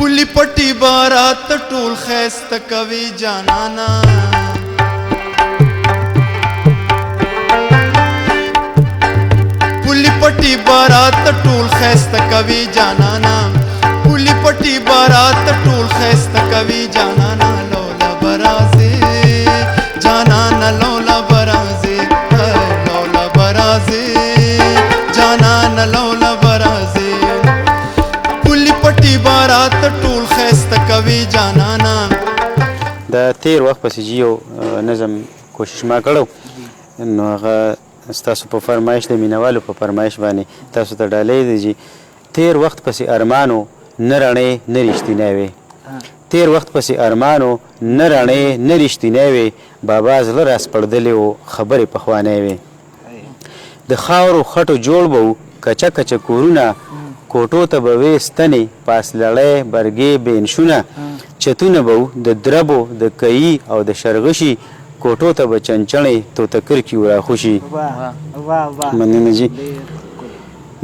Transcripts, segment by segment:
پولی پټی بارات ټول خیسته کوي جانانا پولی پټی بارات ټول خیسته کوي جانانا پولی پټی بارات ټول خیسته کوي جانانا لولا برازي جانانا لولا برازي لولا برازي جانانا لولا برازي پولی پټی بارات ټول خیسته کوي جانانا. د تیر وخت پسې یو نظم کوشش ما کړو نو هغه ستاسو په فرمایش د مینوالو په فرمایش باندې تاسو ته ډالۍ دی چې تیر وخت پسې ارمانو نه رڼې نه رښتینی وې تیر وخت پسې ارمانو نه رڼې نه رښتینی وې بابا زړه راسپړدلی و خبرې پخوانی وې د خاورو خټو جوړ به و کچه کچه کورونه کوټو ته به وې ستنې پاس لړۍ برګې بینشونه چتونه به و د دربو د کیي او د شرغشي کوټو ته به چنچڼې توتکرکي و راخوشي مننه جي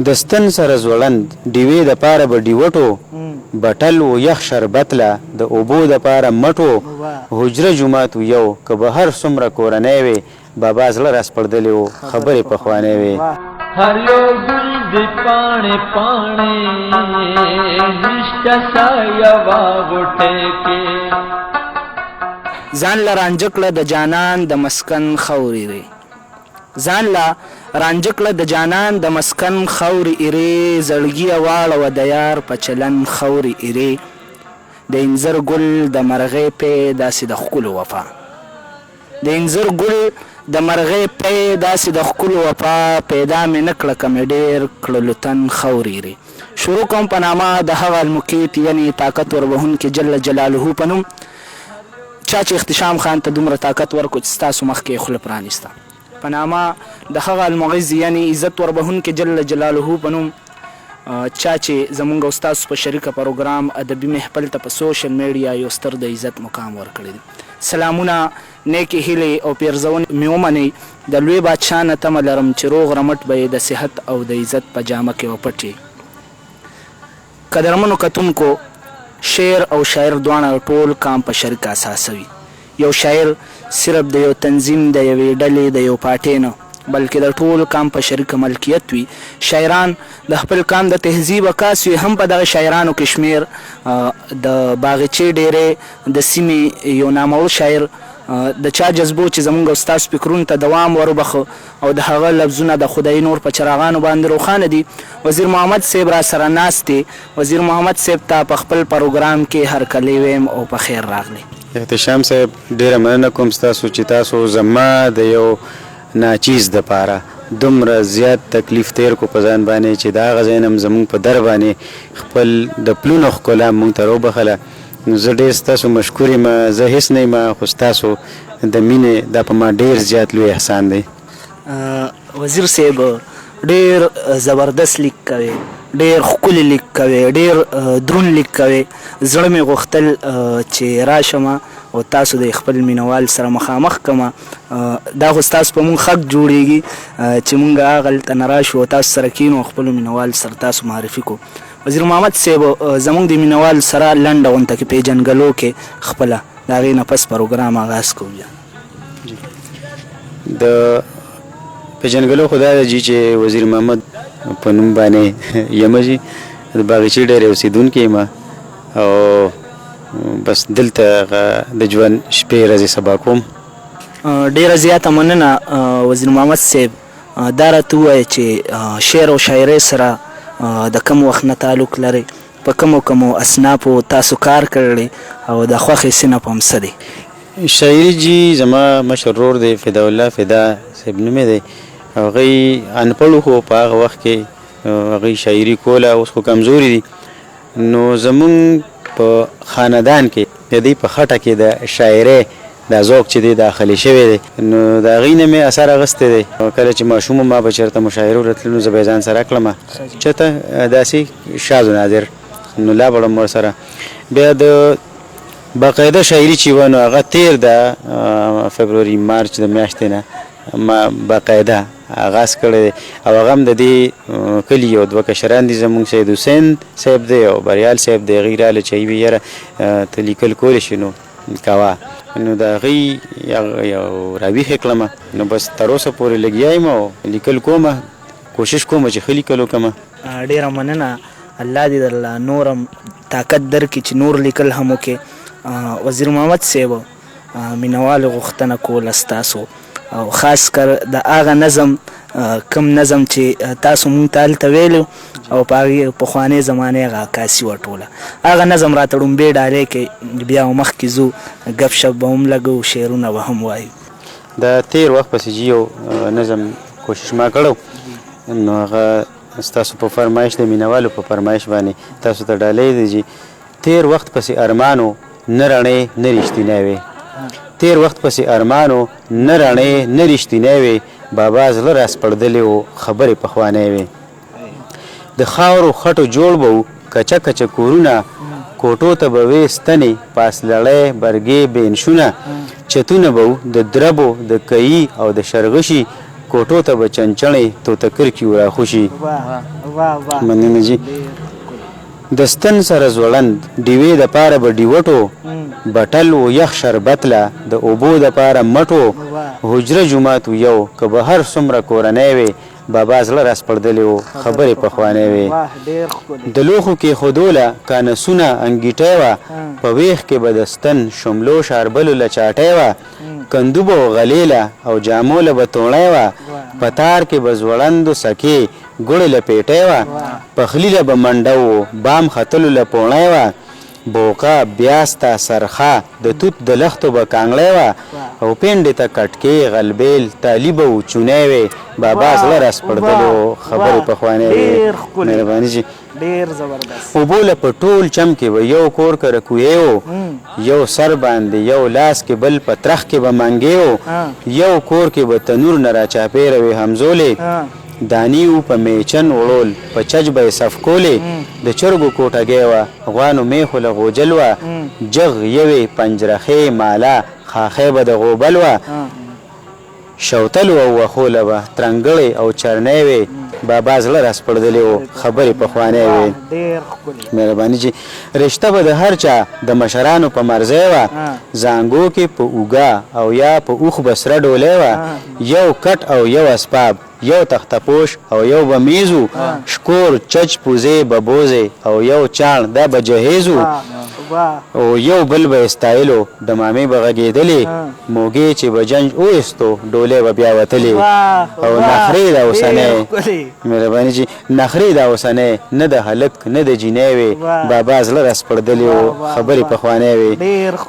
د ستن سره زوړند ډیوې دپاره به ډیوټو بټل و یخ شربت له د اوبو دپاره مټو حجره جومات و یو که به هر څومره کورنی وې بابا زړه راسپړدلی و خبرې پخوانی وې هر یو ګل د پاڼې پاڼې نشته سایه واغوټۍ کې ځان له رانجه کړه د جانان د مسکن خورې ری ځان له رانجه کړه د جانان د مسکن خورې ایرې زړګي واړوه د یار په چلن خورې ایرې د انځر ګل د مرغۍ پی داسې د ښکلو وفا د انځر ګل د مرغۍ پی داسې د ښکلو وفا پیدا مې نه کړه که مې ډېر کړلو تن خورې ایرې. شروع کوم په نامه د هغه المقیت یعنې طاقت وربهونکي جل جلاله په نوم چا چې اختشام خان ته دومره طاقت ورکړو چې ستاسو مخکې یې خوله پرانیسته په نامه د هغه المعز یعنې عزت وربهونکي جل جلاله په نوم چا چې زمونږ او ستاسو په شریکه پروګرام ادبي محفل ته په سوشل میډیا یو ستر د عزت مقام ورکړی دی. سلامونه نیکې هیلې او پیرزونې مې ومنئ د لوی بادشاه نه تمه لرم چې روغ رمټ به یې د صحت او د عزت په جامه کې وپټې. قدرمنو کتونکو شعر او شاعر دواړه ټول کام په شریک اساسوي. یو شاعر صرف د یو تنظیم د یوې ډلې د یو پارټۍ نه بلکې د ټول کام په شریک ملکیت وي. شاعران د خپل کام د تهذیب عکاس وي. هم په دغه شاعرانو کې شمیر د باغچې ډیرې د سیمې یو نامور شاعر د چا جذبو چې زمونږ او ستاسو فکرونو ته دوام وروبخه او د هغه لفظونه د خدای نور په چراغانو باندې روښانه دي. وزیر محمد صاحب را سره ناست دی. وزیر محمد صاحب ته په خپل پروګرام کې هرکلی ویم او په خیر راغلی. احتشام صاحب ډېره مننه کوم ستاسو چې تاسو زما د یو ناچیز دپاره دومره زیات تکلیف تیر کو په ځان باندې چې د هغه ځای نه م زموږ په در باندې خپل د پلونو ښکلا موږ ته راوبخله. نو زه ډېر ستاسو مشکور یم. زه هېڅ نه یم خو ستاسو د مینې دا په ما ډېر زیات لوی احسان دی. وزیر صاحب ډېر زبردست لیک کوي ډېر ښکلی لیک کوي ډېر دروند لیک کوي. زړه مې غوښتل چې راشم او تاسو د خپل مینوال سره مخامخ کړم. دا خو ستاسو په مونږ حق جوړیږي چې مونږ هغلته نه راشو او تاسو سره کینو خپلو مینوال سره تاسو معرفي کو. وزیر محمد صاحب زمونږ د مینوال سره لنډه غونته کې پیژنګلو کې خپله د هغې نه پس پروګرام آغاز کوو. د پیژنګلو خو دا ده چې وزیر محمد په نوم باندې یم چې د باغچې ډېر اوسېدونکی یم او بس دلته د ژوند شپې ورځې سبا کوم. ډېره زیاته مننه وزیر محمد صاحب. دا راته ووایه چې شعر او شاعرۍ سره د کم وخت نه تعلق لرئ په کومو اصنافو تاسو کار کړی او د خوښې صنف هم څه دی؟ شاعري جي زما مشر ورور دی فدا الله فدا صاحب نومې دی. هغوی انپړو خو په هغه وخت کې هغوی شاعري کوله. اوس خو کمزوري دي. نو زمونږ په خاندان کې د دوی په خټه کې د شاعرۍ دا ذوق چې دی داخلي شوی دی. نو د هغوی نه مې اثر اخیستی دی. کله چې ماشوم ما به چېرته مشاعرو راتلو نو زه به یې ځان سره کړم چېرته داسې شاز و نادر نو لا بړم ورسره. بیا د باقاعده شاعري چې وه نو هغه تیر د فبروري مارچ د میاشتې نه ما باقاعده آغاز کړی دی او هغه هم د دې کلي یو دوه کشران دي زموږ سید حسین صاحب دی او بریال صاحب دی هغوی راله چې وی یاره ته لیکل کولی شي نو کوه نو د هغوی یو راویښې کړمه نو بس تر اوسه پورې لګیا یم او لیکل کومه کوشش کومه چې ښه لیکل وکړمه. ډیره مننه، الله دې درله نورم طاقت درکړي چې نور لیکل هم وکړې. وزیر محمد صاحب مینوالو غوښتنه کوله ستاسو او خاص کر د هغه نظم کم نظم چې تاسو مونږ ته هلته ویلو او په هغې پخوانۍ زمانې هغه عکاسي وه ټوله هغه نظم راته ړومبې ډالۍ کې بیا مخکې ځو ګپ شپ به هم لګو شعرونه به هم وایو. د تیر وخت پسې چې یو نظم کوشش ما کړو نو هغه ستاسو په فرمایش د مینوالو په فرمایش باندې تاسو ته ډالۍ دی چې تیر وخت پسې ارمانو نه رڼې نه رښتینی وې تیر وخت پسې ارمانو نه رڼې نه رښتینی وې بابا زړه راسپړدلی و خبرې پخوانی وې د خاورو خټو جوړ به و کچه کچه کورونه کوټو ته به وې ستنې پاس لړۍ برګې بینشونه چتونه به و د دربو د کیي او د شرغشي کوټو ته به چنچڼې توتکرکي و راخوشي. مننه جي. د ستن سره زوړند ډیوې دپاره به ډیوټو بټل و یخ شربت له د اوبو دپاره مټو حجره جومات و یو که به هر څومره کورنی وې بابا زړه راسپړدلی و خبرې پخوانی وې د لوښو کېښودوله کانسونه انګیټی وه په ویښ کې به د ستن شملو شاربلو له چاټی وه کندو به و غلیله او جامو له به توڼی وه په تار کې به زوړندو سکې ګوړې له پیټی وه پخلي له به منډه و بام ختلو له پوڼی وه بوقه بیاسته سرخه د توت د لختو به کانګړی وه او پینډې ته کټکې غلبیل تالي به و چونی وې بابا زړه راسپړدلی و خبرې پخوانی وې. مهرباني جي. ډیر زبردست. اوبو له په ټول چم کې به یو کور کره کویې و یو سر باندې یو لاس کې بل په ترخ کې به منګې و یو کور کې به تنور نه راچاپېره وې همزولې دانی و په میچن وړول په چج به یې صف کولې د چرګو کوټګۍ وه غوانو میخو له غوجل وه جغ یوې پنجرخې ماله خاخۍ به د غوبل وه شوتلو او وښو له به ترنګړې او چرنی وې بابا زړه راسپړدلی و خبرې پخوانی وې. مهرباني جي. رشته به د هر چا د مشرانو په مرضی وه زانګو کې په اوږه او یا په اوښ به سره ډولۍ وه یو کټ او یو اسباب یو تختپوش او یو به میزو شکور چچ پوزې به بوزې او یو چاڼ دا به جهیزو او یو بل به استایلو د مامې به غږېدلې موږې چې به جنج وایستو ډولۍ به بیا وتلې او نخرې دا اوسنی مهرباني جي نخرې دا اوسنی نه د هلک نه د جینۍ وې بابا زړه راسپړدلی و خبرې پخوانی وې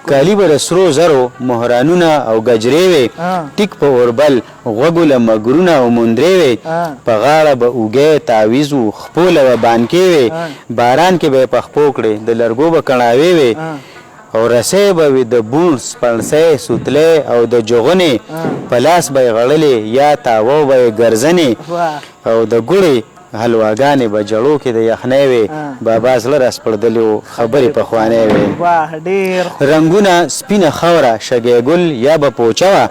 کالي به د سرو زرو مهرانونه او ګجرې وې ټیک په اوربل غوږو له مګرونه او مندرې وې په غاړه به اوږی تعویز و خپو له به بانکې وې باران کې به یې پخپو کړې د لرګو به کڼاوې وې او رسۍ به وي د بوڼ سپڼسۍ سوتلی او د جغنې په لاس به یې غړلې یا تاوه به یې ګرځنې او د ګوړې حلواګانې به جړو کې د یخنۍ وې بابا زړه راسپړدلی و خبرې پخوانی وې. رنګونه سپینه خاوره شګی ګل یا به پوچه وه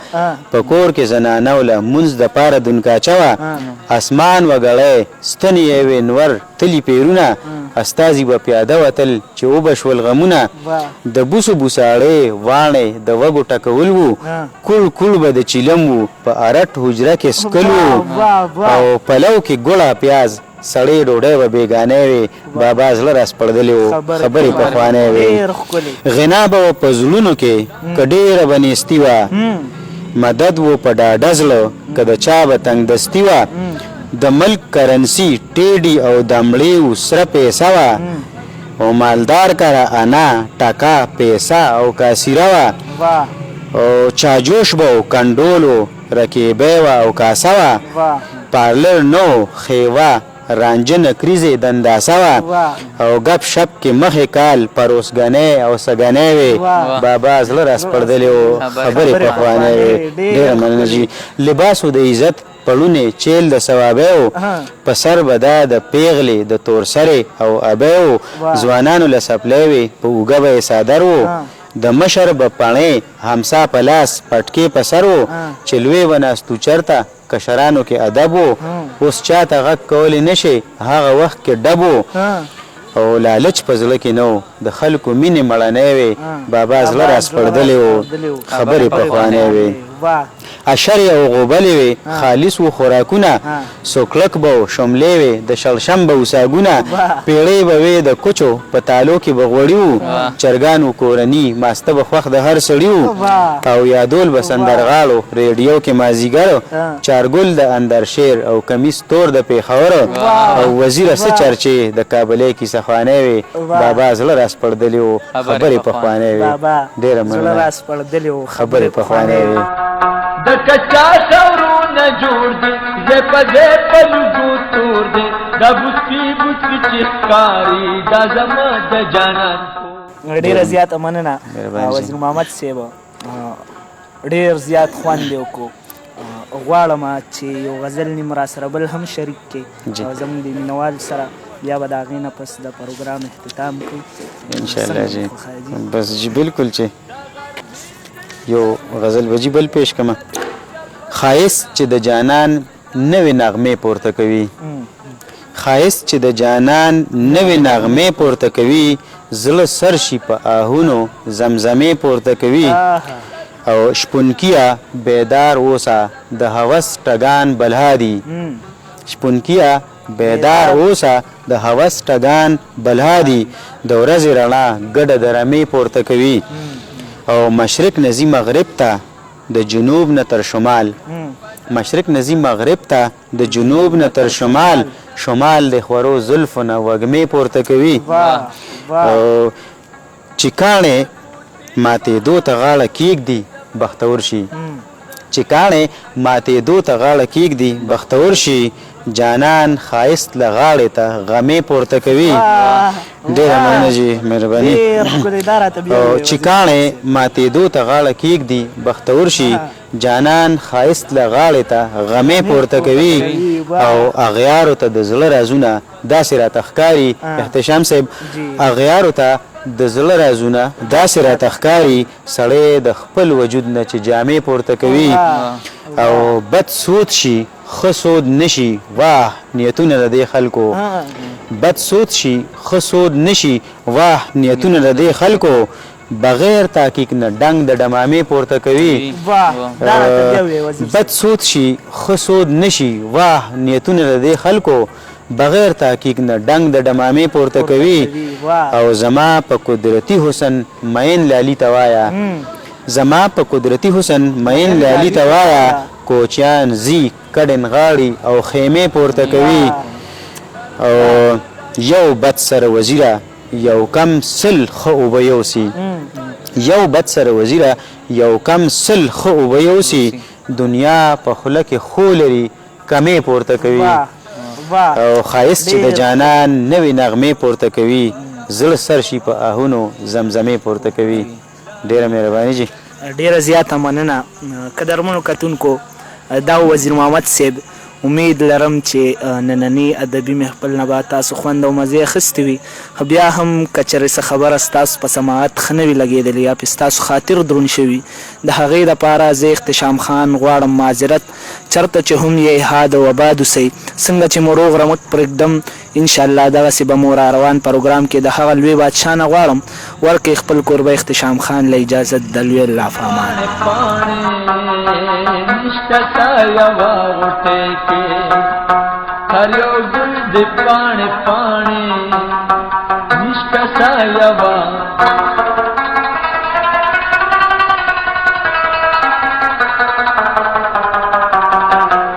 په کور کې زنانو له مونځ دپاره دونکاچه وه اسمان وګړی ستنې یې وې نور تلي پیرونه استازي به پیاده وتل چې وبه شول غمونه د بوسو بوساړې واڼې د وږو ټکول وو کول کول به د چیلم وو په ارټ حجره کې سکل وو او پلو کې ګوړه پیاز سړې ډوډۍ به بېګانۍ وې بابا زړه راسپړدلی و خبرې پخوانی وې. غنا به و په زړونو کې که ډېره به نیستي وه مدد و په ډاډه زړه که د چا به تنګدستي وه د ملک کرنسي ټیډي او دمړې و سره پیسه وه او مالدار کره انا ټکا پیسه او کاسیره وه او چاجوش به و کنډول و رکیبی وه او کاسه وه پارلر نو خیوه رانجه نکریزې دنداسه وه او ګپ شپ کې مخې کال پروسګنۍ او سګنۍ وې بابا زړه راسپړدلی و خبرې پخوانی وې. ډېره مننه جي. لباسو د عزت پړونې چیل د ثوابی و په سر به دا د پیغلې د تورسرې او ابی و ځوانانو له سپلی وې په اوږه به یې څادر و د مشر به پڼې همسا په لاس پټکې په سر و چې لوی به ناستو چرته کشرانو کې ادب و اوس چاته غږ کولی نشي هغه وخت کې ډب و او لالچ په زړه کې نه و د خلکو مینې مړنی وې بابا زړه راسپړدلی و خبرې پخوانۍ وې اشرې او غوبلې وې خالص و خوراکونه سوکلک به و شملې وې د شړشم به و ساګونه پیړۍ به وې د کوچو په تالو کې به غوړي وو چرګانو کورني ماسته به خوښ د هر سړي وو او یادول به سندرغاړو ریډیو کې مازیګر چارګل د اندرشیر او کمیس تور د پیښور او وزیره څه چرچې د کابلۍ کیسه خوانۍ وې بابا زړه راسپړدلې وو خبرې پخوانۍ وې ډېره مننه خبرې پخوانۍ وې د کچا شورونه جوړ دي زه په دې په لږو تور دي دا بوسکي بوسکي چې ښکاري دا زما د جانان ډېره زیاته مننه وزیر محمد صاحب ډېر زیات خوند یې وکړو غواړم چې یو غزل نیم را سره بل هم شریک کړي او زموږ د مینوال سره بیا به د هغې نه پس د پروګرام اختتام کړو انشاءالله جی بس جی بالکل چې یو غزل وجی بل پیش کما خایست چې د جانان نوې نغمې پورته کوي خایست چې د جانان نوې نغمې پورته کوي زړه سر شي په آهونو زمزمې پورته کوي او شپونکیه بیدار اوسه د هوس ټګان بلها دي شپونکیه بیدار اوسه د هوس ټګان بلها دي د ورځې رڼا ګډه د رمې پورته کوي او مشرق نزی مغرب ته د جنوب نه تر شمال مشرق نزی مغرب ته د جنوب نه تر شمال شمال د خورو زلفو نه وږمې پورته کوي او چې کاڼې ماتېدو ته غاړه کیږدي بختور شي چې کاڼې ماتېدو ته غاړه کیږدي بختور شي جانان خایست له غاړې ته غمې پورته کوي ډېره مننه جی مهرباني او چې کاڼې ماتېدو ته غاړه کیږدي بختور شي جانان خایست له غاړې ته غمې پورته کوي او اغیارو ته د زړه رازونه داسې راته ښکاري احتشام صاحب اغیارو ته د زړه رازونه داسې راته ښکاري سړی د خپل وجود نه چې جامې پورته کوي او بد سود شي ښه سود نشي واه نیتونه د دې خلکو بد سود شي ښه سود نشي واه نیتونه د دې خلکو بغیر تحقیق نه ډنګ د ډمامې پورته کوي بد سود شي ښه سود نشي واه نیتونه د دې خلکو بغیر تحقیق نه ډنګ د ډمامې پورته کوي او زما په قدرتي حسن مین لالي ته وایا زما په قدرتي حسن مین لالي ته وایا کوچیان زی کډن غاړي او خیمې پورته کوي او یو بد سره وزیره یو کم سل خو وبیوسی یو بد سره وزیره یو کم سل خو وبیوسی دنیا په خله کې خو لري کمې پورته کوي او خایست چې د جانان نوې نغمې پورته کوي زړه سر شي په آهونو زمزمې پورته کوي ډېره مهرباني جی ډېره زیاته مننه قدرمنو کتونکو دا وزیر محمد صاحب امید لرم چې نننی ادبي محفل نه به تاسو خوند او مزې اخیستې وي بیا هم که چېرې څه خبره ستاسو په سماعت ښه نه وي لګېدلې یا پې ستاسو خاطر دروند شوي د هغې دپاره زه اختشام خان غواړم معذرت چېرته چې هم یې حاد او آباد اوسئ څنګه چې مو روغ رمټ پرېږدم انشاءالله دغسې به مو را روان پروګرام کې د هغه لوی بادشاه نه غواړم ورکړئ خپل کوربه اختشام خان له اجازت د لوی الله په امان هر یو ګل د پاڼې پاڼې نشته سایه